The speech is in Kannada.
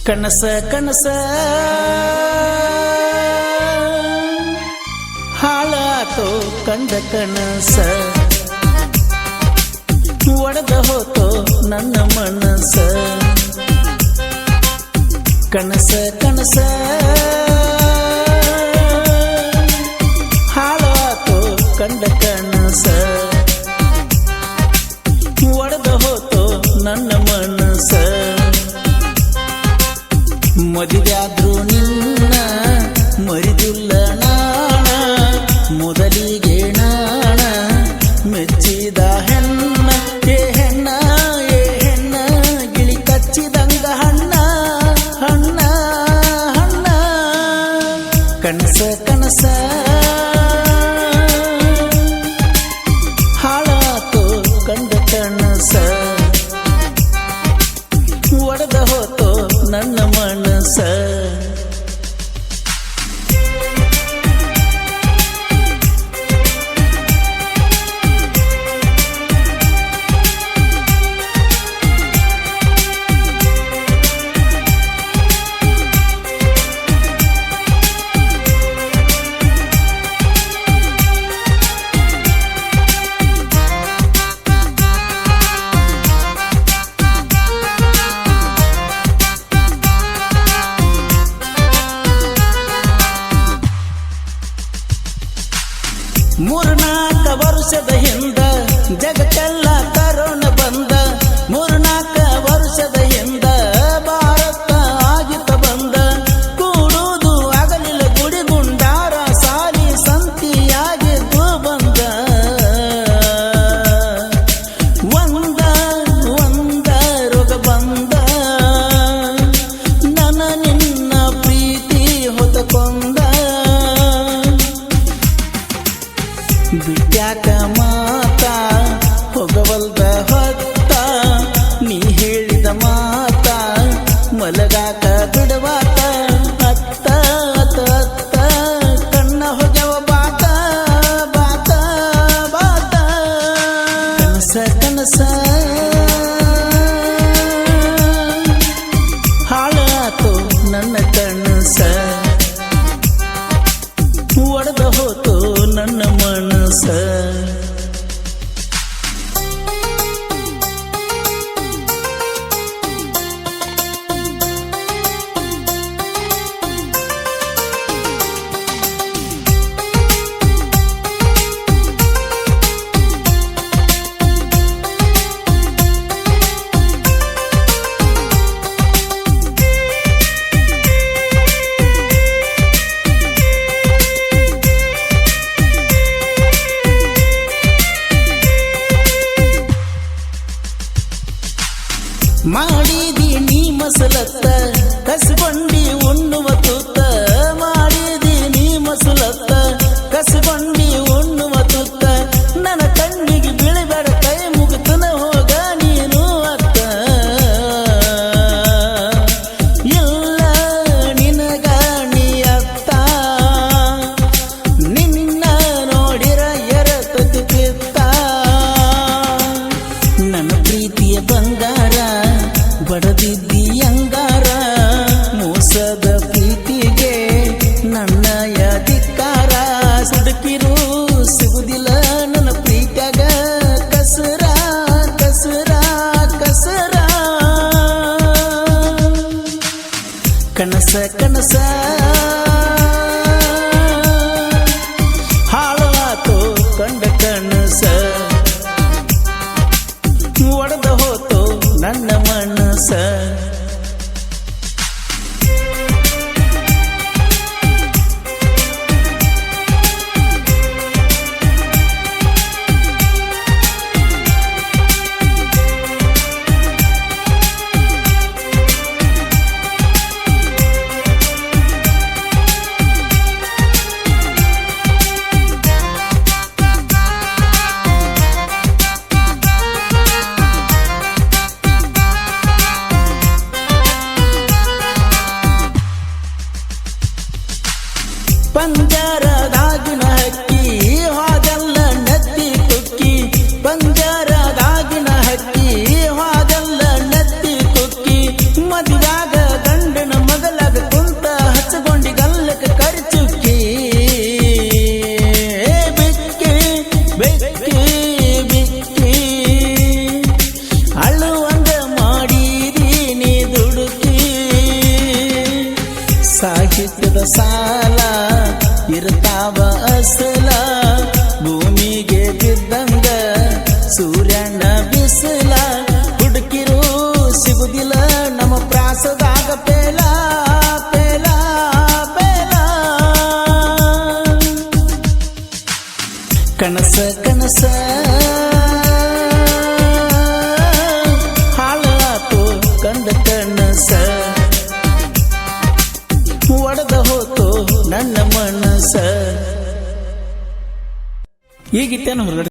ಕನಸ ಕನಸ ಹಾಳಾತೋ ಕಂಡ ಕನಸ ಒಡೆದ ಹೋತೋ ನನ್ನ ಮನಸ ಕನಸ ಕನಸ ಹಾಳಾತೋ ಕಂಡ ಕನಸ ಒಡೆದ ಹೋತೋ ನನ್ನ ಮನಸ ಮದುವೆಯಾದ್ರೂ ನಿನ್ನ ಮರಿದಿಲ್ಲ ನಾಣ ಮೊದಲಿಗೆ ನಾಣ ಮೆಚ್ಚಿದ ಹೆಣ್ಣ ಏ ಹೆಣ್ಣ ಗಿಳಿ ಕಚ್ಚಿದಂಗ ಹಣ್ಣ ಹಣ್ಣ ಹಣ್ಣ ಕನಸ ಕನಸ ಹಾಳಾತೋ ಕಂಡ ಕನಸ ಒಡೆದ ಹೋತೋ ನನ್ನ ಮನಸ ಮೂರ್ನಾಲ್ಕ ವರ್ಷದ ಹಿಂದ ಜಗತ್ತೆಲ್ಲ ಕರೋನ ಬಂದ ಮೂರ್ನಾಲ್ಕ ವರ್ಷದ ಹಿಂದ ಭಾರತ ಆಗಿತ ಬಂದ ಕೂಡುವುದು ಆಗಲಿಲ್ಲ ಗುಡಿ ಗುಂಡಾರ ಸಾಲಿ ಸಂತಿಯಾಗಿದ್ದು ಬಂದ ಒಂದ ರೋಗ ಬಂದ ನನ್ನ ನಿನ್ನ ಪ್ರೀತಿ ಹೊತ್ತಕೊಂದ ಬಿಟ್ಯಾಕ ಮಾತಾ ಹೋಗವಲ್ದ ಹೊತ್ತ ನೀ ಹೇಳಿದ ಮಾತ ಮಲಗಾಕ ಬಿಡವಾತ ಅತ್ತ ಅತ್ತ ಅತ್ತ ಕಣ್ಣ ಹೋಗ್ಯವ ಬಾತ ಬಾತ ಬಾತ ಕನಸ ಕನಸ ಹಾಳಾತೋ ನನ್ನ ಕನಸ ಒಡೆದ ಹೋತೋ ನನ್ನ ಮನಸ ಮಾಡಿದಿ ನೀ ಮಸಲತ್ತ ಕಸಬಂಡಿ ಉಣ್ಣುವ ತೂತ ಮಾಡಿದಿ ನೀ ಮಸಲತ್ತ ಕಸಬಂಡಿ ಉಣ್ಣುವ ತೂತ ನನ್ನ ಕಣ್ಣಿಗೆ ಬೀಳಬೇಡ ಕೈ ಮುಗಿತನ ಹೋಗ ನೀನು ಅತ್ತ ಇಲ್ಲ ನಿನಗ ನೀ ಅತ್ತ ನಿನ್ನ ನೋಡಿರ ಎರತತಿ ಕಿತ್ತ ನನ್ನ ಪ್ರೀತಿಯ ಬಂಗಾರ ಬಡದಿದ್ದಿ ಅಂಗಾರ ಮೋಸದ ಪ್ರೀತಿಗೆ ನನ್ನ ಧಿಕ್ಕಾರ ಸುಡುಕಿರು ಸಿಗುದಿಲ್ಲ ನನ್ನ ಪ್ರೀತಿಯಾಗ ಕಸರ ಕಸರ ಕಸರ ಕನಸ ಕನಸ ಹಾಳಾತೋ ಕಂಡ ಕನಸ ಒಡೆದ ಹೋತೋ ನನ್ನ ಮನಸ ಪಂಜರದಾಗಿನ ಹಕ್ಕಿ ಹೋದಲ್ಲ ನತ್ತಿ ತುಕ್ಕಿ ಪಂಜರದಾಗಿನ ಹಕ್ಕಿ ಹೋದಲ್ಲ ನತ್ತಿ ತುಕ್ಕಿ ಮದುವಾಗ ಗಂಡ ಈ ಗೀತೆಯನ್ನು ಹೊರಗಡೆ